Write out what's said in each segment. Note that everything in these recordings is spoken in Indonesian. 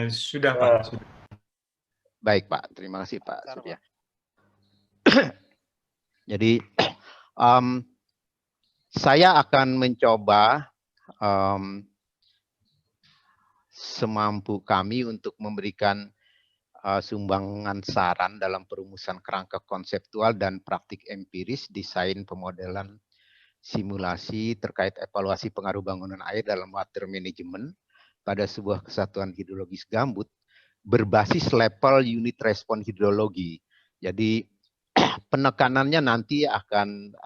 Sudah Pak. Sudah. Baik Pak, terima kasih Pak Lancar, Surya. Pak. Jadi saya akan mencoba semampu kami untuk memberikan sumbangan saran dalam perumusan kerangka konseptual dan praktik empiris desain pemodelan simulasi terkait evaluasi pengaruh bangunan air dalam water management pada sebuah kesatuan hidrologis gambut berbasis level unit respon hidrologi. Jadi penekanannya nanti akan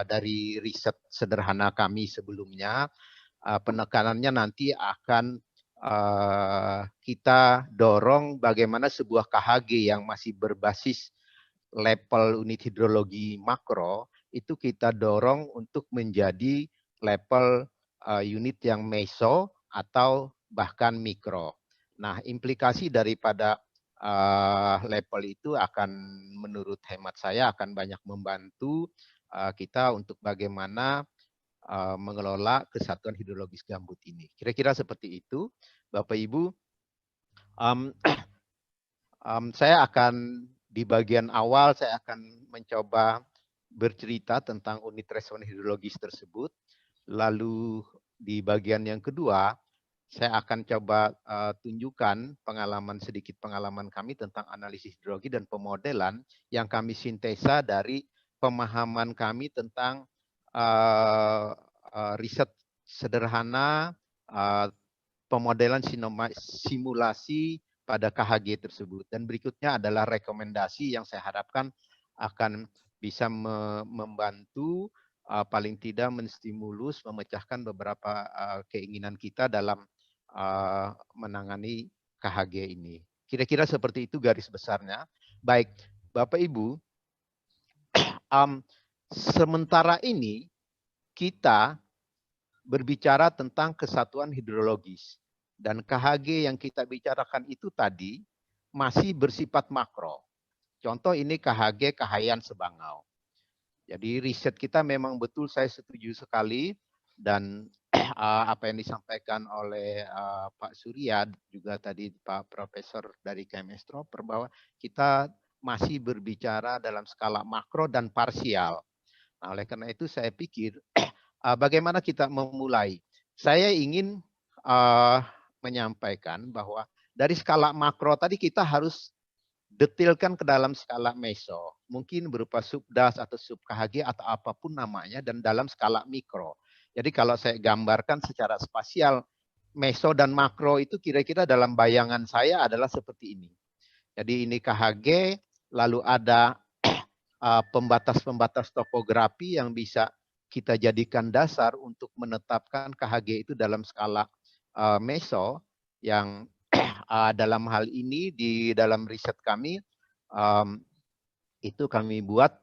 dari riset sederhana kami sebelumnya, penekanannya nanti akan kita dorong bagaimana sebuah KHG yang masih berbasis level unit hidrologi makro itu kita dorong untuk menjadi level unit yang meso atau bahkan mikro. Nah, implikasi daripada level itu akan menurut hemat saya akan banyak membantu kita untuk bagaimana mengelola kesatuan hidrologis gambut ini. Kira-kira seperti itu, Bapak Ibu. Saya akan di bagian awal saya akan mencoba bercerita tentang unit respon hidrologis tersebut. Lalu di bagian yang kedua saya akan coba tunjukkan sedikit pengalaman kami tentang analisis hidrologi dan pemodelan yang kami sintesa dari pemahaman kami tentang riset sederhana, pemodelan simulasi pada KHG tersebut. Dan berikutnya adalah rekomendasi yang saya harapkan akan bisa membantu paling tidak menstimulus, memecahkan beberapa keinginan kita dalam menangani KHG ini. Kira-kira seperti itu garis besarnya. Baik, Bapak Ibu, sementara ini kita berbicara tentang kesatuan hidrologis. Dan KHG yang kita bicarakan itu tadi masih bersifat makro. Contoh ini KHG Kahayan Sebangau. Jadi riset kita memang betul, saya setuju sekali. Dan apa yang disampaikan oleh Pak Surya, juga tadi Pak Profesor dari KMS Troper, bahwa kita masih berbicara dalam skala makro dan parsial. Nah, oleh karena itu saya pikir bagaimana kita memulai. Saya ingin menyampaikan bahwa dari skala makro tadi kita harus detailkan ke dalam skala meso. Mungkin berupa subdas atau sub KHG atau apapun namanya, dan dalam skala mikro. Jadi kalau saya gambarkan secara spasial, meso dan makro itu kira-kira dalam bayangan saya adalah seperti ini. Jadi ini KHG, lalu ada pembatas-pembatas topografi yang bisa kita jadikan dasar untuk menetapkan KHG itu dalam skala meso, yang dalam hal ini di dalam riset kami itu kami buat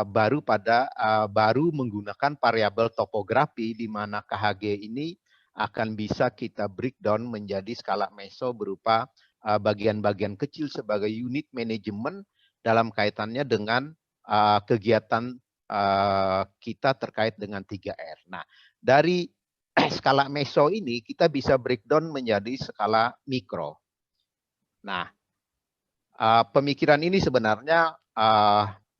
baru menggunakan variabel topografi, di mana KHG ini akan bisa kita breakdown menjadi skala meso berupa bagian-bagian kecil sebagai unit manajemen dalam kaitannya dengan kegiatan kita terkait dengan 3R. Nah, dari skala meso ini kita bisa breakdown menjadi skala mikro. Nah, pemikiran ini sebenarnya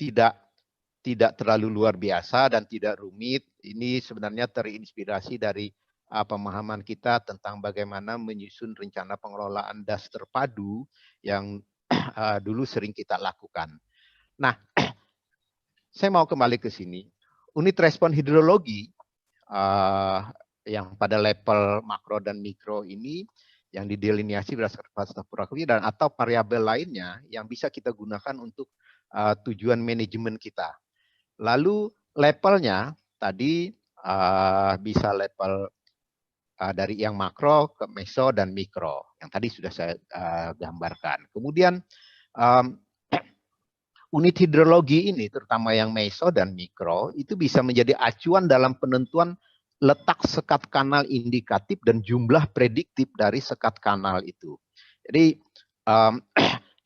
tidak terlalu luar biasa dan tidak rumit. Ini sebenarnya terinspirasi dari pemahaman kita tentang bagaimana menyusun rencana pengelolaan das terpadu yang dulu sering kita lakukan. Nah, saya mau kembali ke sini. Unit respon hidrologi yang pada level makro dan mikro ini yang didelineasi berdasarkan fase topografi dan atau variabel lainnya yang bisa kita gunakan untuk tujuan manajemen kita. Lalu levelnya tadi bisa level dari yang makro ke meso dan mikro yang tadi sudah saya gambarkan. Kemudian unit hidrologi ini terutama yang meso dan mikro itu bisa menjadi acuan dalam penentuan letak sekat kanal indikatif dan jumlah prediktif dari sekat kanal itu. Jadi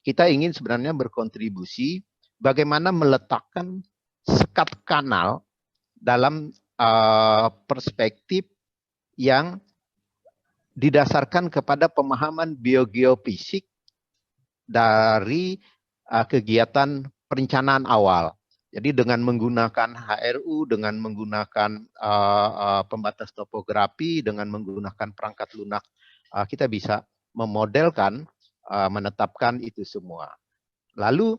kita ingin sebenarnya berkontribusi bagaimana meletakkan sekat kanal dalam perspektif yang didasarkan kepada pemahaman biogeofisik dari kegiatan perencanaan awal. Jadi dengan menggunakan HRU, dengan menggunakan pembatas topografi, dengan menggunakan perangkat lunak, kita bisa memodelkan, menetapkan itu semua. Lalu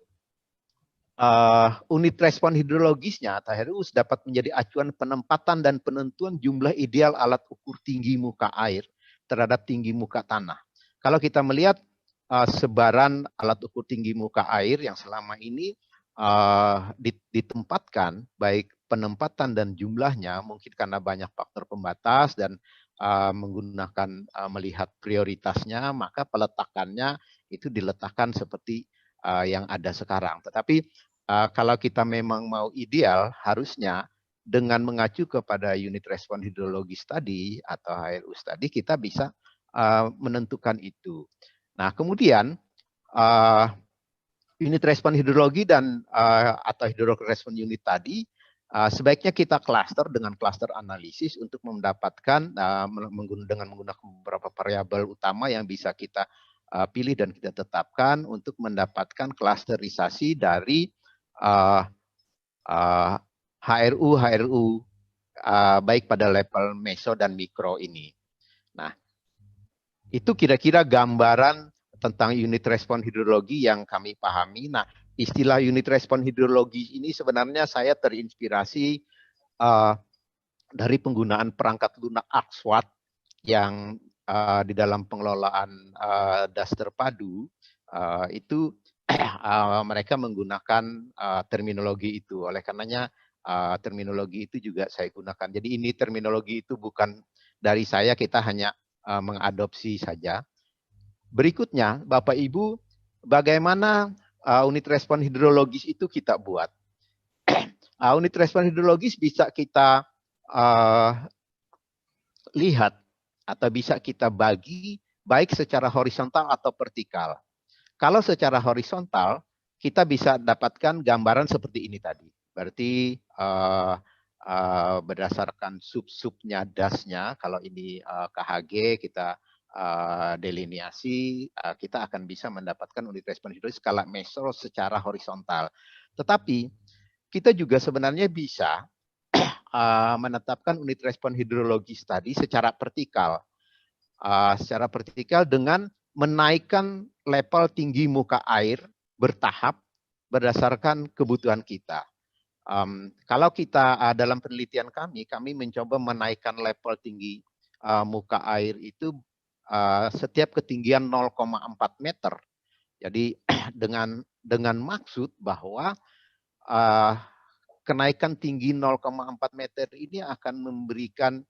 unit respon hidrologisnya atau HRU dapat menjadi acuan penempatan dan penentuan jumlah ideal alat ukur tinggi muka air terhadap tinggi muka tanah. Kalau kita melihat sebaran alat ukur tinggi muka air yang selama ini ditempatkan, baik penempatan dan jumlahnya mungkin karena banyak faktor pembatas dan menggunakan melihat prioritasnya, maka peletakannya itu diletakkan seperti yang ada sekarang. Tetapi kalau kita memang mau ideal, harusnya dengan mengacu kepada unit respon hidrologis tadi atau HRU tadi, kita bisa menentukan itu. Nah, kemudian unit respon hidrologi dan atau hidrologi respon unit tadi sebaiknya kita klaster dengan klaster analisis untuk mendapatkan dengan menggunakan beberapa variabel utama yang bisa kita pilih dan kita tetapkan untuk mendapatkan klasterisasi dari HRU baik pada level meso dan mikro ini. Nah, itu kira-kira gambaran tentang unit respon hidrologi yang kami pahami. Nah, istilah unit respon hidrologi ini sebenarnya saya terinspirasi dari penggunaan perangkat lunak ArcSWAT yang di dalam pengelolaan das terpadu itu mereka menggunakan terminologi itu. Oleh karenanya terminologi itu juga saya gunakan. Jadi ini terminologi itu bukan dari saya, kita hanya mengadopsi saja. Berikutnya, Bapak Ibu, bagaimana unit respon hidrologis itu kita buat? Unit respon hidrologis bisa kita lihat atau bisa kita bagi baik secara horizontal atau vertikal. Kalau secara horizontal, kita bisa dapatkan gambaran seperti ini tadi. Berarti berdasarkan sub-subnya dasnya, kalau ini KHG kita delineasi, kita akan bisa mendapatkan unit respon hidrologis skala meso secara horizontal. Tetapi kita juga sebenarnya bisa menetapkan unit respon hidrologis tadi secara vertikal. Secara vertikal dengan menaikkan level tinggi muka air bertahap berdasarkan kebutuhan kita. Kalau kita dalam penelitian kami mencoba menaikkan level tinggi muka air itu setiap ketinggian 0,4 meter. Jadi dengan maksud bahwa kenaikan tinggi 0,4 meter ini akan memberikan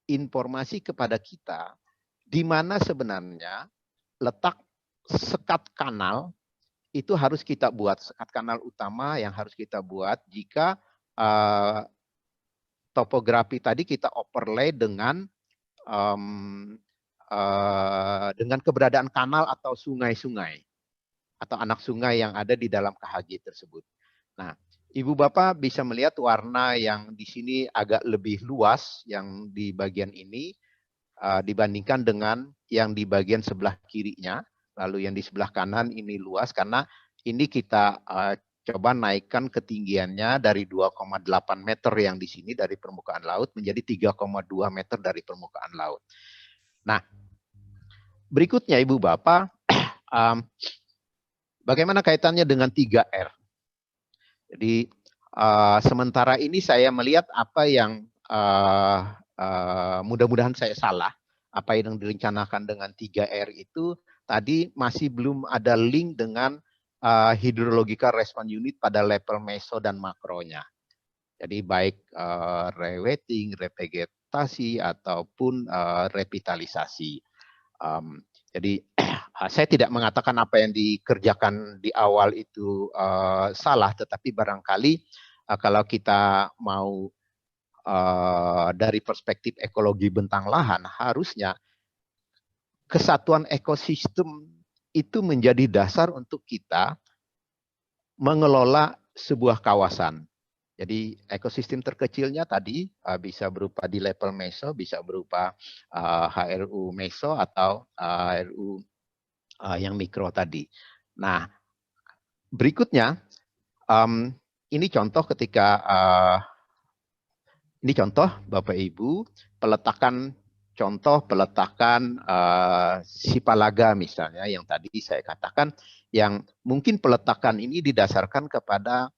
informasi kepada kita di mana sebenarnya letak sekat kanal itu harus kita buat, sekat kanal utama yang harus kita buat jika topografi tadi kita overlay dengan keberadaan kanal atau sungai-sungai atau anak sungai yang ada di dalam KHG tersebut. Nah, Ibu Bapak bisa melihat warna yang di sini agak lebih luas yang di bagian ini dibandingkan dengan yang di bagian sebelah kirinya. Lalu yang di sebelah kanan ini luas karena ini kita coba naikkan ketinggiannya dari 2,8 meter yang di sini dari permukaan laut menjadi 3,2 meter dari permukaan laut. Nah, berikutnya Ibu Bapak, bagaimana kaitannya dengan 3R? Jadi sementara ini saya melihat apa yang mudah-mudahan saya salah, apa yang direncanakan dengan 3R itu tadi masih belum ada link dengan hidrological response unit pada level meso dan makronya. Jadi baik rewetting, revegetasi ataupun revitalisasi. Jadi saya tidak mengatakan apa yang dikerjakan di awal itu salah, tetapi barangkali kalau kita mau dari perspektif ekologi bentang lahan, harusnya kesatuan ekosistem itu menjadi dasar untuk kita mengelola sebuah kawasan. Jadi ekosistem terkecilnya tadi bisa berupa di level meso, bisa berupa HRU meso atau HRU yang mikro tadi. Nah, berikutnya ini contoh ketika ini contoh Bapak Ibu peletakan Sipalaga misalnya yang tadi saya katakan, yang mungkin peletakan ini didasarkan kepada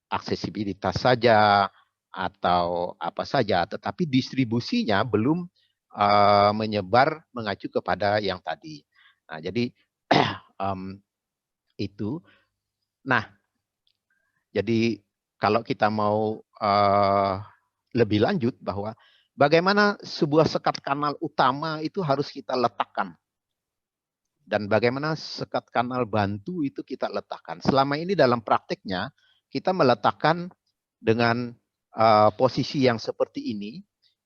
aksesibilitas saja atau apa saja, tetapi distribusinya belum menyebar mengacu kepada yang tadi. Nah, jadi itu. Nah, jadi kalau kita mau lebih lanjut bahwa bagaimana sebuah sekat kanal utama itu harus kita letakkan. Dan bagaimana sekat kanal bantu itu kita letakkan. Selama ini dalam prakteknya kita meletakkan dengan posisi yang seperti ini,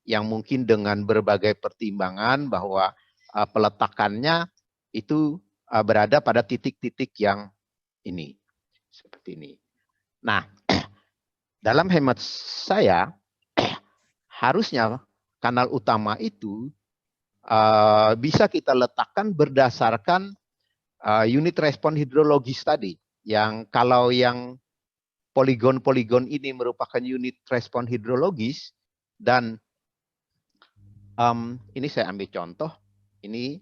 yang mungkin dengan berbagai pertimbangan bahwa peletakannya itu berada pada titik-titik yang ini, seperti ini. Nah, dalam hemat saya, harusnya kanal utama itu bisa kita letakkan berdasarkan unit respon hidrologis tadi. Yang kalau yang poligon-poligon ini merupakan unit respon hidrologis, dan ini saya ambil contoh, ini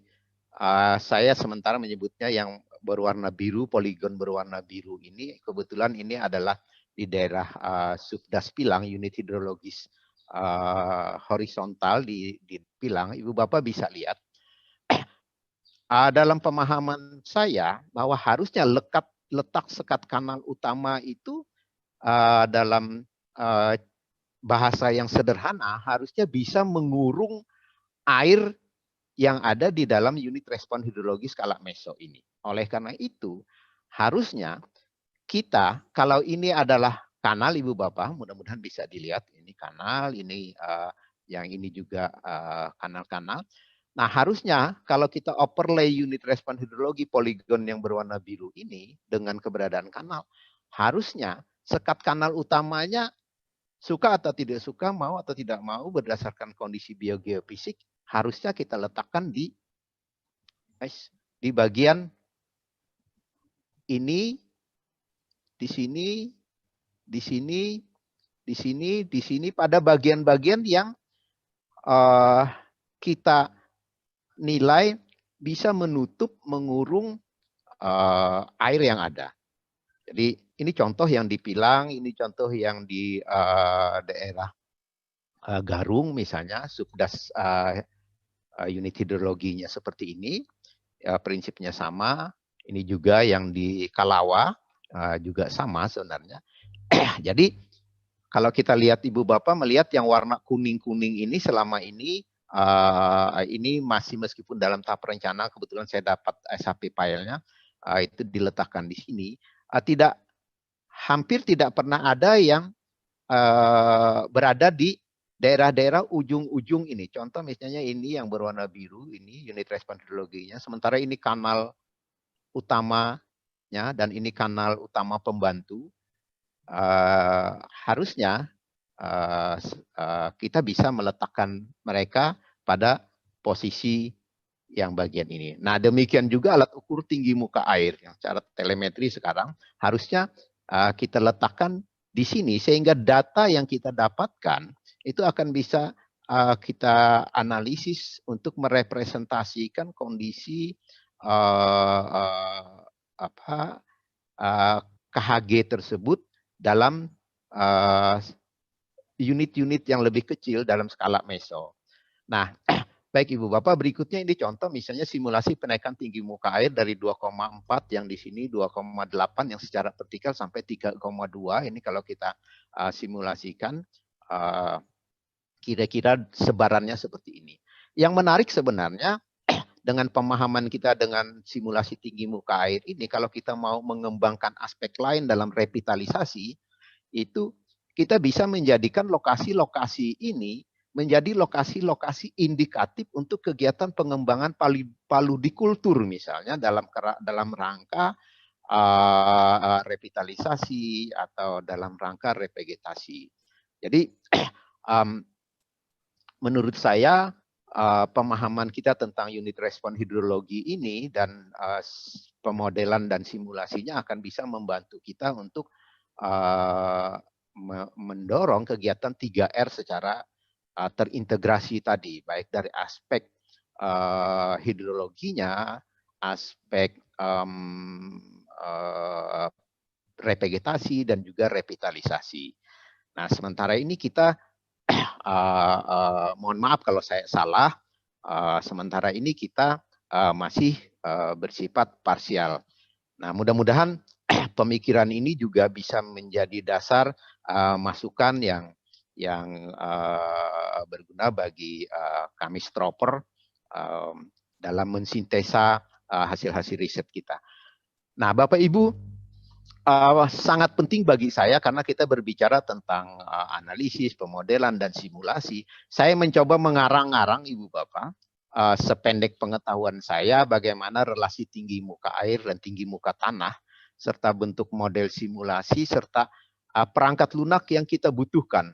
saya sementara menyebutnya yang berwarna biru, poligon berwarna biru ini, kebetulan ini adalah di daerah Sufdas Pilang, unit hidrologis horizontal di Pilang. Ibu Bapak bisa lihat. Dalam pemahaman saya bahwa harusnya letak sekat kanal utama itu dalam bahasa yang sederhana harusnya bisa mengurung air yang ada di dalam unit respon hidrologis skala meso ini. Oleh karena itu, harusnya kita, kalau ini adalah kanal Ibu Bapak, mudah-mudahan bisa dilihat, ini kanal, ini yang ini juga kanal-kanal. Nah, harusnya kalau kita overlay unit respon hidrologi poligon yang berwarna biru ini dengan keberadaan kanal, harusnya sekat kanal utamanya suka atau tidak suka, mau atau tidak mau berdasarkan kondisi biogeofisik, harusnya kita letakkan di bagian ini, di sini, di sini, di sini, di sini, pada bagian-bagian yang kita nilai bisa menutup, mengurung air yang ada. Jadi ini contoh yang di Pilang, ini contoh yang di daerah Garung misalnya, Sufdas unit hidrologinya seperti ini, prinsipnya sama. Ini juga yang di Kalawa juga sama sebenarnya. Jadi kalau kita lihat Ibu Bapak melihat yang warna kuning-kuning ini selama ini masih meskipun dalam tahap rencana, kebetulan saya dapat SHP filenya itu diletakkan di sini, hampir tidak pernah ada yang berada di daerah-daerah ujung-ujung ini. Contoh misalnya ini yang berwarna biru, ini unit respon hidrologinya, sementara ini kanal utamanya dan ini kanal utama pembantu. Harusnya kita bisa meletakkan mereka pada posisi yang bagian ini. Nah, demikian juga alat ukur tinggi muka air yang secara telemetri sekarang harusnya kita letakkan di sini sehingga data yang kita dapatkan itu akan bisa kita analisis untuk merepresentasikan kondisi KHG tersebut dalam unit-unit yang lebih kecil dalam skala meso. Nah, baik Ibu Bapak, berikutnya ini contoh misalnya simulasi penaikan tinggi muka air dari 2,4 yang di sini 2,8 yang secara vertikal sampai 3,2. Ini kalau kita simulasikan kira-kira sebarannya seperti ini. Yang menarik sebenarnya dengan pemahaman kita dengan simulasi tinggi muka air ini, kalau kita mau mengembangkan aspek lain dalam revitalisasi, itu kita bisa menjadikan lokasi-lokasi ini menjadi lokasi-lokasi indikatif untuk kegiatan pengembangan paludikultur misalnya dalam rangka revitalisasi atau dalam rangka revegetasi. Jadi menurut saya pemahaman kita tentang unit respon hidrologi ini dan pemodelan dan simulasinya akan bisa membantu kita untuk mendorong kegiatan 3R secara terintegrasi tadi, baik dari aspek hidrologinya, aspek revegetasi dan juga revitalisasi. Nah, sementara ini kita mohon maaf kalau saya salah. Sementara ini kita masih bersifat parsial. Nah, mudah-mudahan pemikiran ini juga bisa menjadi dasar masukan yang berguna bagi kami Stropper dalam mensintesa hasil-hasil riset kita. Nah, Bapak Ibu, sangat penting bagi saya karena kita berbicara tentang analisis, pemodelan, dan simulasi. Saya mencoba mengarang-arang, Ibu Bapak, sependek pengetahuan saya bagaimana relasi tinggi muka air dan tinggi muka tanah, serta bentuk model simulasi, serta perangkat lunak yang kita butuhkan.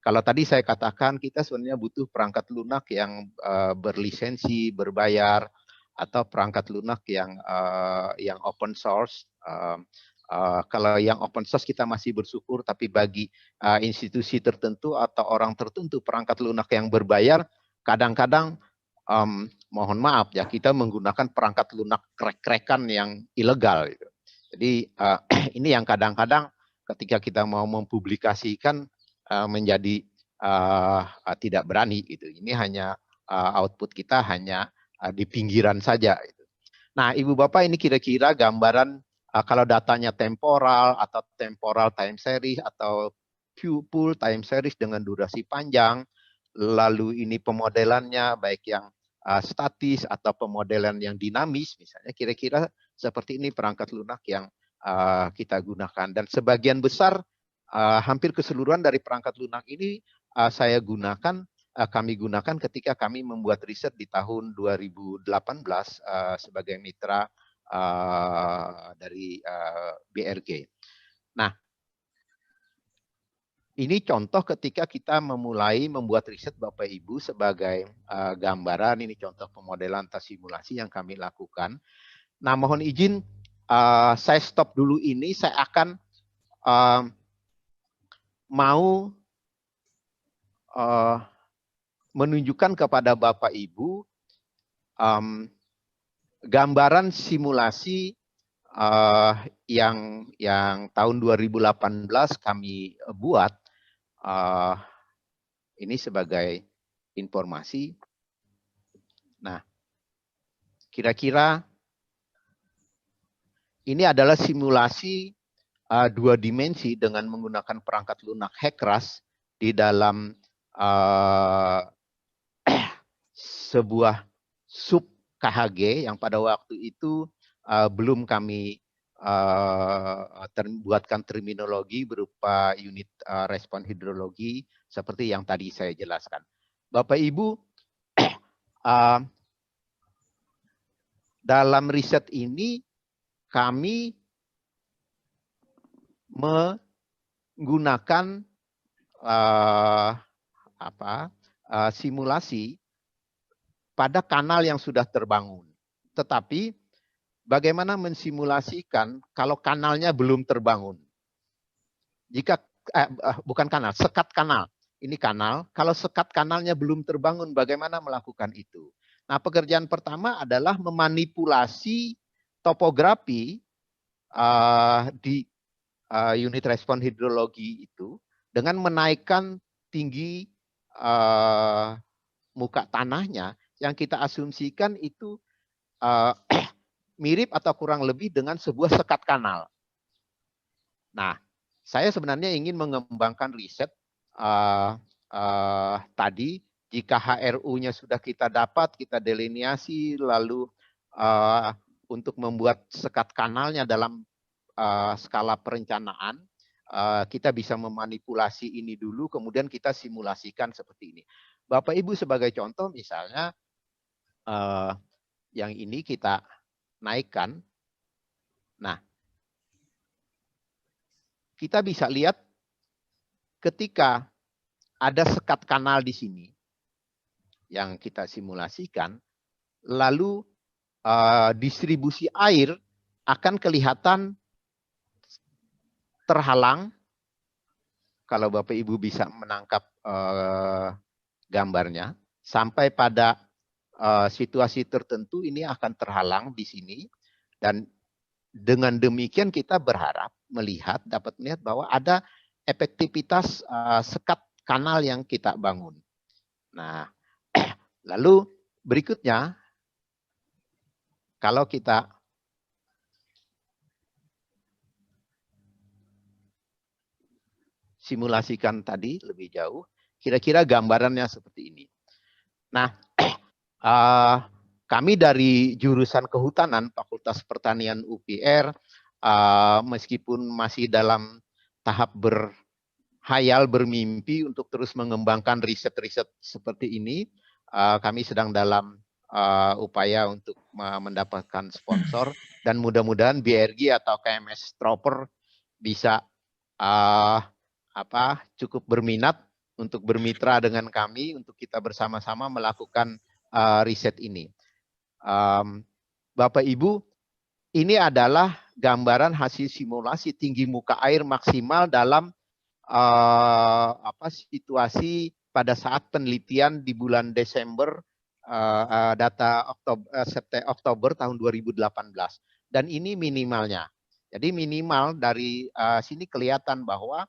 Kalau tadi saya katakan kita sebenarnya butuh perangkat lunak yang berlisensi, berbayar, atau perangkat lunak yang open source. Kalau yang open source kita masih bersyukur, tapi bagi institusi tertentu atau orang tertentu perangkat lunak yang berbayar, kadang-kadang mohon maaf ya, kita menggunakan perangkat lunak krek-krekan yang ilegal. Gitu. Jadi ini yang kadang-kadang ketika kita mau mempublikasikan menjadi tidak berani. Gitu. Ini hanya output kita hanya di pinggiran saja. Gitu. Nah, Ibu Bapak, ini kira-kira gambaran kalau datanya temporal atau temporal time series atau full time series dengan durasi panjang, lalu ini pemodelannya baik yang statis atau pemodelan yang dinamis, misalnya kira-kira seperti ini perangkat lunak yang kita gunakan. Dan sebagian besar, hampir keseluruhan dari perangkat lunak ini kami gunakan ketika kami membuat riset di tahun 2018 sebagai mitra dari BRG. Nah, ini contoh ketika kita memulai membuat riset Bapak Ibu sebagai gambaran, ini contoh pemodelan atau simulasi yang kami lakukan. Nah, mohon izin saya stop dulu ini, saya akan mau menunjukkan kepada Bapak Ibu gambaran simulasi yang tahun 2018 kami buat. Ini sebagai informasi. Nah, kira-kira ini adalah simulasi 2 dimensi dengan menggunakan perangkat lunak HEC-RAS di dalam sebuah sub KHG yang pada waktu itu belum kami buatkan terminologi berupa unit respon hidrologi seperti yang tadi saya jelaskan. Bapak Ibu, dalam riset ini kami menggunakan simulasi pada kanal yang sudah terbangun. Tetapi bagaimana mensimulasikan kalau kanalnya belum terbangun? Jika bukan kanal, sekat kanal. Ini kanal, kalau sekat kanalnya belum terbangun, bagaimana melakukan itu? Nah, pekerjaan pertama adalah memanipulasi topografi di unit respon hidrologi itu dengan menaikkan tinggi muka tanahnya yang kita asumsikan itu mirip atau kurang lebih dengan sebuah sekat kanal. Nah, saya sebenarnya ingin mengembangkan riset tadi. Jika HRU-nya sudah kita dapat, kita delineasi, lalu untuk membuat sekat kanalnya dalam skala perencanaan, kita bisa memanipulasi ini dulu, kemudian kita simulasikan seperti ini. Bapak Ibu sebagai contoh misalnya, yang ini kita naikkan. Nah, kita bisa lihat ketika ada sekat kanal di sini yang kita simulasikan, lalu distribusi air akan kelihatan terhalang. Kalau Bapak Ibu bisa menangkap gambarnya, sampai pada situasi tertentu ini akan terhalang di sini, dan dengan demikian kita berharap dapat melihat bahwa ada efektivitas sekat kanal yang kita bangun. Nah, lalu berikutnya, kalau kita simulasikan tadi lebih jauh, kira-kira gambarannya seperti ini. Nah, kami dari jurusan Kehutanan Fakultas Pertanian UPR, meskipun masih dalam tahap berhayal, bermimpi untuk terus mengembangkan riset-riset seperti ini, kami sedang dalam upaya untuk mendapatkan sponsor, dan mudah-mudahan BRG atau KMS Troper bisa cukup berminat untuk bermitra dengan kami untuk kita bersama-sama melakukan riset ini. Bapak Ibu, ini adalah gambaran hasil simulasi tinggi muka air maksimal dalam situasi pada saat penelitian di bulan Desember, data Oktober tahun 2018, dan ini minimalnya. Jadi minimal dari sini kelihatan bahwa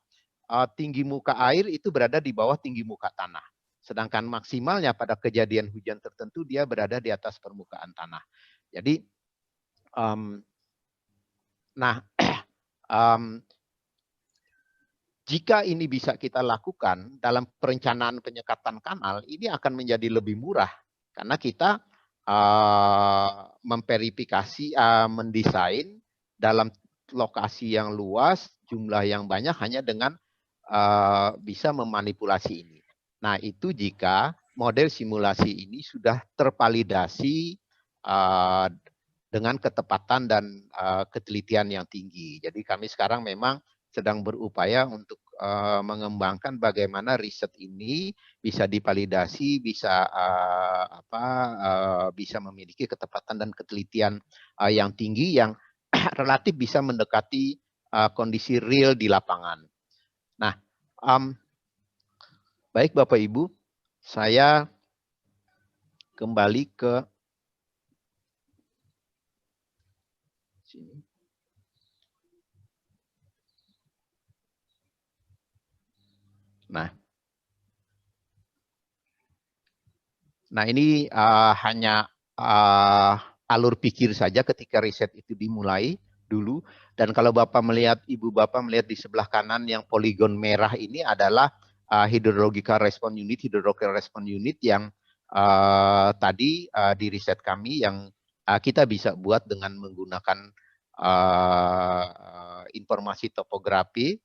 tinggi muka air itu berada di bawah tinggi muka tanah. Sedangkan maksimalnya pada kejadian hujan tertentu dia berada di atas permukaan tanah. Jadi, jika ini bisa kita lakukan dalam perencanaan penyekatan kanal, ini akan menjadi lebih murah karena kita memverifikasi, mendesain dalam lokasi yang luas, jumlah yang banyak hanya dengan bisa memanipulasi ini. Nah, itu jika model simulasi ini sudah tervalidasi dengan ketepatan dan ketelitian yang tinggi. Jadi kami sekarang memang sedang berupaya untuk mengembangkan bagaimana riset ini bisa divalidasi, bisa bisa memiliki ketepatan dan ketelitian yang tinggi, yang relatif bisa mendekati kondisi real di lapangan. Nah, baik Bapak Ibu, saya kembali ke sini. Nah ini hanya alur pikir saja ketika riset itu dimulai dulu. Dan kalau Bapak melihat, Ibu Bapak melihat di sebelah kanan yang poligon merah ini adalah hydrological response unit yang tadi di riset kami yang kita bisa buat dengan menggunakan informasi topografi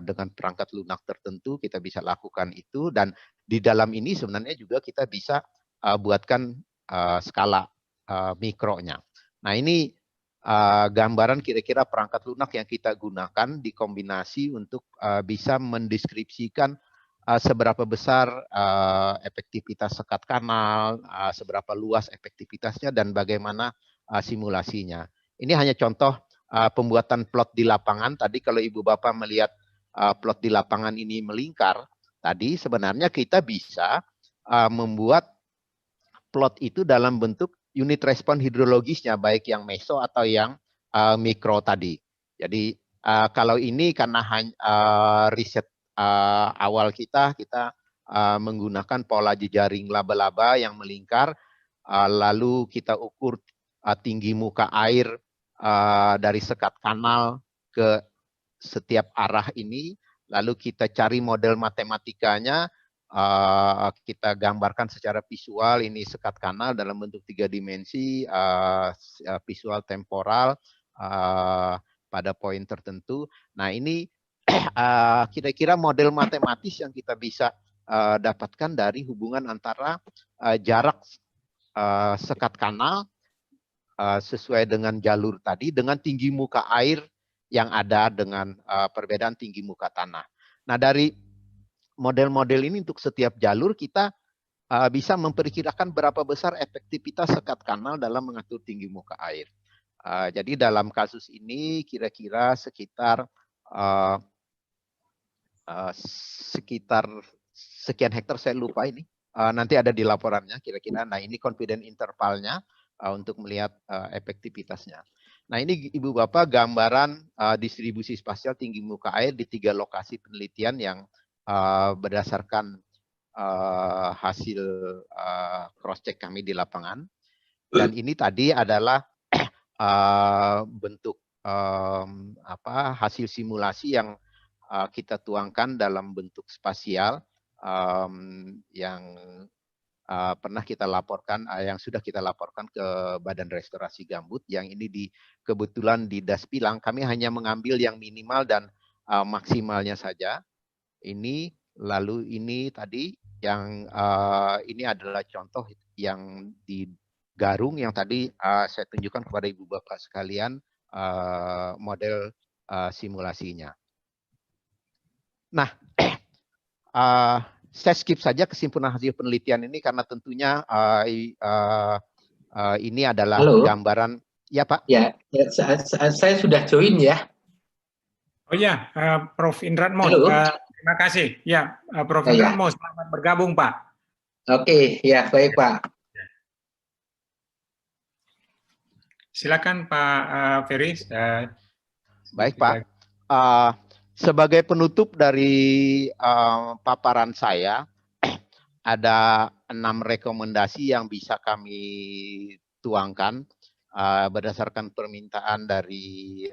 dengan perangkat lunak tertentu. Kita bisa lakukan itu, dan di dalam ini sebenarnya juga kita bisa buatkan skala mikronya. Nah ini gambaran kira-kira perangkat lunak yang kita gunakan dikombinasi untuk bisa mendeskripsikan seberapa besar efektivitas sekat kanal, seberapa luas efektivitasnya, dan bagaimana simulasinya. Ini hanya contoh pembuatan plot di lapangan. Tadi kalau Ibu Bapak melihat plot di lapangan ini melingkar, tadi sebenarnya kita bisa membuat plot itu dalam bentuk unit respon hidrologisnya, baik yang meso atau yang mikro tadi. Jadi kalau ini karena riset awal kita menggunakan pola jejaring laba-laba yang melingkar, lalu kita ukur tinggi muka air dari sekat kanal ke setiap arah ini, lalu kita cari model matematikanya, kita gambarkan secara visual ini sekat kanal dalam bentuk 3 dimensi, visual temporal pada poin tertentu. Nah ini kira-kira model matematis yang kita bisa dapatkan dari hubungan antara jarak sekat kanal sesuai dengan jalur tadi dengan tinggi muka air yang ada dengan perbedaan tinggi muka tanah. Nah, dari model-model ini untuk setiap jalur kita bisa memperkirakan berapa besar efektivitas sekat kanal dalam mengatur tinggi muka air. Jadi dalam kasus ini kira-kira sekitar sekitar sekian hektar, saya lupa ini. Nanti ada di laporannya kira-kira. Nah, ini confidence intervalnya untuk melihat efektivitasnya. Nah, ini Ibu Bapak gambaran distribusi spasial tinggi muka air di 3 lokasi penelitian yang berdasarkan hasil cross check kami di lapangan. Dan ini tadi adalah bentuk hasil simulasi yang kita tuangkan dalam bentuk spasial yang pernah kita laporkan, yang sudah kita laporkan ke Badan Restorasi Gambut, yang ini kebetulan di Daspilang kami hanya mengambil yang minimal dan maksimalnya saja. Ini lalu ini tadi yang ini adalah contoh yang di Garung yang tadi saya tunjukkan kepada Ibu Bapak sekalian model simulasinya. Nah, saya skip saja kesimpulan hasil penelitian ini karena tentunya ini adalah gambaran. Ya Pak. Ya, saya sudah join ya. Oh ya, Prof. Indratmo, terima kasih. Ya, Prof. Indratmo, selamat bergabung Pak. Oke, ya baik Pak. Silakan Pak Ferry. Baik Pak. Sebagai penutup dari paparan saya, ada 6 rekomendasi yang bisa kami tuangkan berdasarkan permintaan dari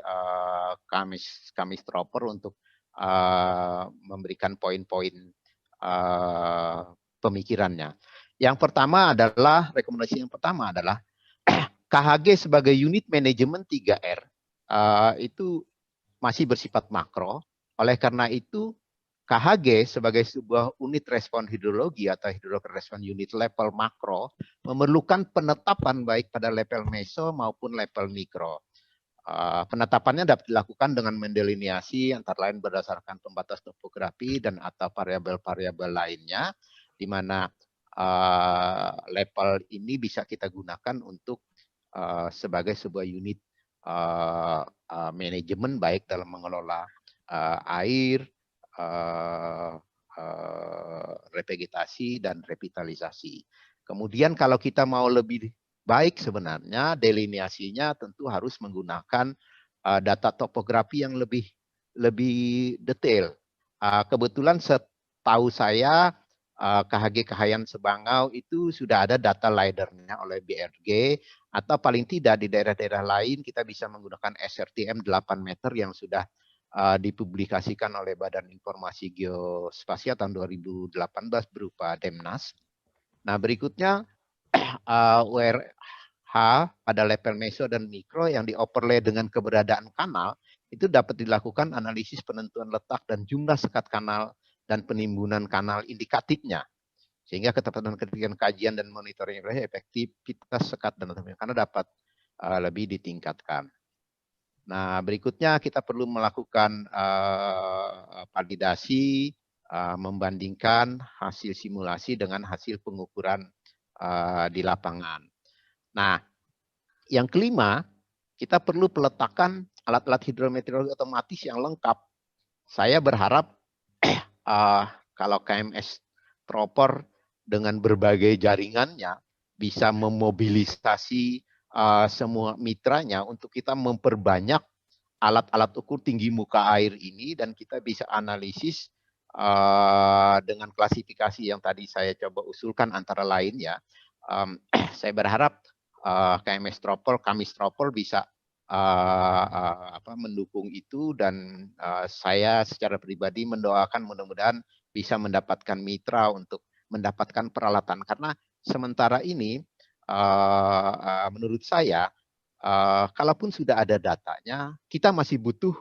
Kamis Tropper untuk memberikan poin-poin pemikirannya. Yang pertama adalah, rekomendasi yang pertama adalah KHG sebagai unit manajemen 3R itu masih bersifat makro. Oleh karena itu, KHG sebagai sebuah unit respon hidrologi atau hidrologi respon unit level makro memerlukan penetapan baik pada level meso maupun level mikro. Penetapannya dapat dilakukan dengan mendelineasi antara lain berdasarkan pembatas topografi dan atau variabel-variabel lainnya, di mana level ini bisa kita gunakan untuk sebagai sebuah unit manajemen baik dalam mengelola air, revegetasi dan revitalisasi. Kemudian kalau kita mau lebih baik sebenarnya delineasinya tentu harus menggunakan data topografi yang lebih detail. Kebetulan setahu saya KHG Kahayan Sebangau itu sudah ada data LiDAR-nya oleh BRG, atau paling tidak di daerah-daerah lain kita bisa menggunakan SRTM 8 meter yang sudah dipublikasikan oleh Badan Informasi Geospasial tahun 2018 berupa Demnas. Nah, berikutnya URH pada level meso dan mikro yang dioverlay dengan keberadaan kanal itu dapat dilakukan analisis penentuan letak dan jumlah sekat kanal dan penimbunan kanal indikatifnya, sehingga ketepatan kritikan kajian dan monitoring efektivitas sekat dan karena dapat lebih ditingkatkan. Nah, berikutnya kita perlu melakukan validasi, membandingkan hasil simulasi dengan hasil pengukuran di lapangan. Nah, yang kelima, kita perlu peletakan alat-alat hidrometeorologi otomatis yang lengkap. Saya berharap kalau KMS Proper dengan berbagai jaringannya bisa memobilisasi semua mitranya untuk kita memperbanyak alat-alat ukur tinggi muka air ini, dan kita bisa analisis dengan klasifikasi yang tadi saya coba usulkan antara lain ya. Saya berharap KMS Tropol, Kamis Tropol bisa mendukung itu, dan saya secara pribadi mendoakan mudah-mudahan bisa mendapatkan mitra untuk mendapatkan peralatan, karena sementara ini menurut saya kalaupun sudah ada datanya, kita masih butuh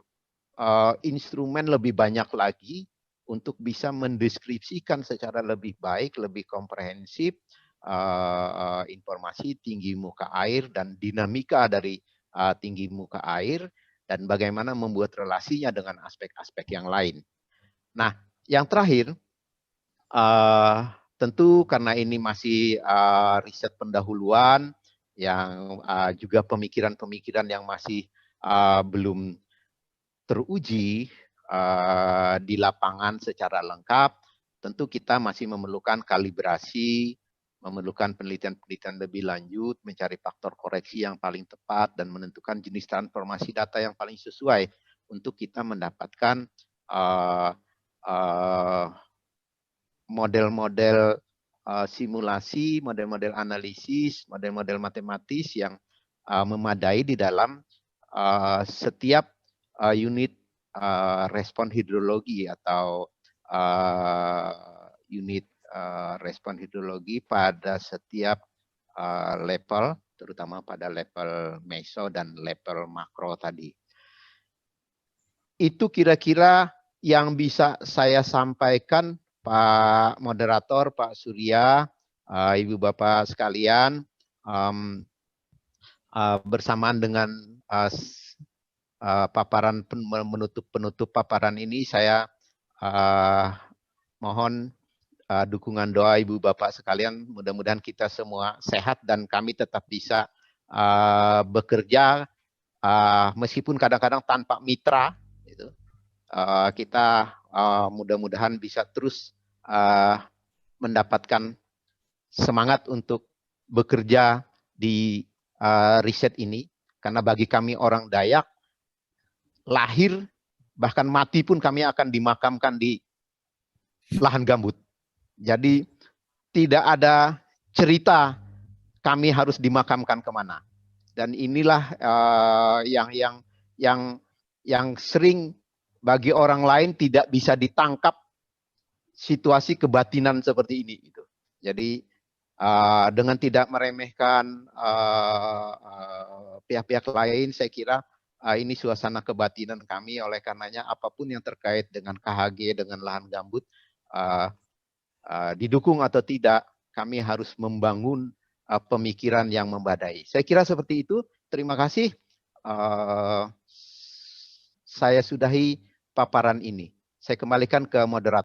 instrumen lebih banyak lagi untuk bisa mendeskripsikan secara lebih baik, lebih komprehensif informasi tinggi muka air dan dinamika dari tinggi muka air, dan bagaimana membuat relasinya dengan aspek-aspek yang lain. Nah, yang terakhir, tentu karena ini masih riset pendahuluan, yang juga pemikiran-pemikiran yang masih belum teruji di lapangan secara lengkap, tentu kita masih memerlukan kalibrasi, memerlukan penelitian-penelitian lebih lanjut, mencari faktor koreksi yang paling tepat, dan menentukan jenis transformasi data yang paling sesuai untuk kita mendapatkan model-model simulasi, model-model analisis, model-model matematis yang memadai di dalam setiap unit respon hidrologi atau unit respon hidrologi pada setiap level, terutama pada level meso dan level makro tadi. Itu kira-kira yang bisa saya sampaikan, Pak Moderator, Pak Surya, Ibu Bapak sekalian, bersamaan dengan paparan penutup paparan ini, saya mohon dukungan doa Ibu Bapak sekalian. Mudah-mudahan kita semua sehat dan kami tetap bisa bekerja meskipun kadang-kadang tanpa mitra. Gitu. Kita mudah-mudahan bisa terus mendapatkan semangat untuk bekerja di riset ini, karena bagi kami orang Dayak, lahir bahkan mati pun kami akan dimakamkan di lahan gambut. Jadi tidak ada cerita kami harus dimakamkan kemana. Dan inilah yang sering bagi orang lain tidak bisa ditangkap situasi kebatinan seperti ini. Gitu. Jadi dengan tidak meremehkan pihak-pihak lain, saya kira ini suasana kebatinan kami. Oleh karenanya apapun yang terkait dengan KHG, dengan lahan gambut, didukung atau tidak, kami harus membangun pemikiran yang membadai. Saya kira seperti itu. Terima kasih. Saya sudahi paparan ini. Saya kembalikan ke moderator.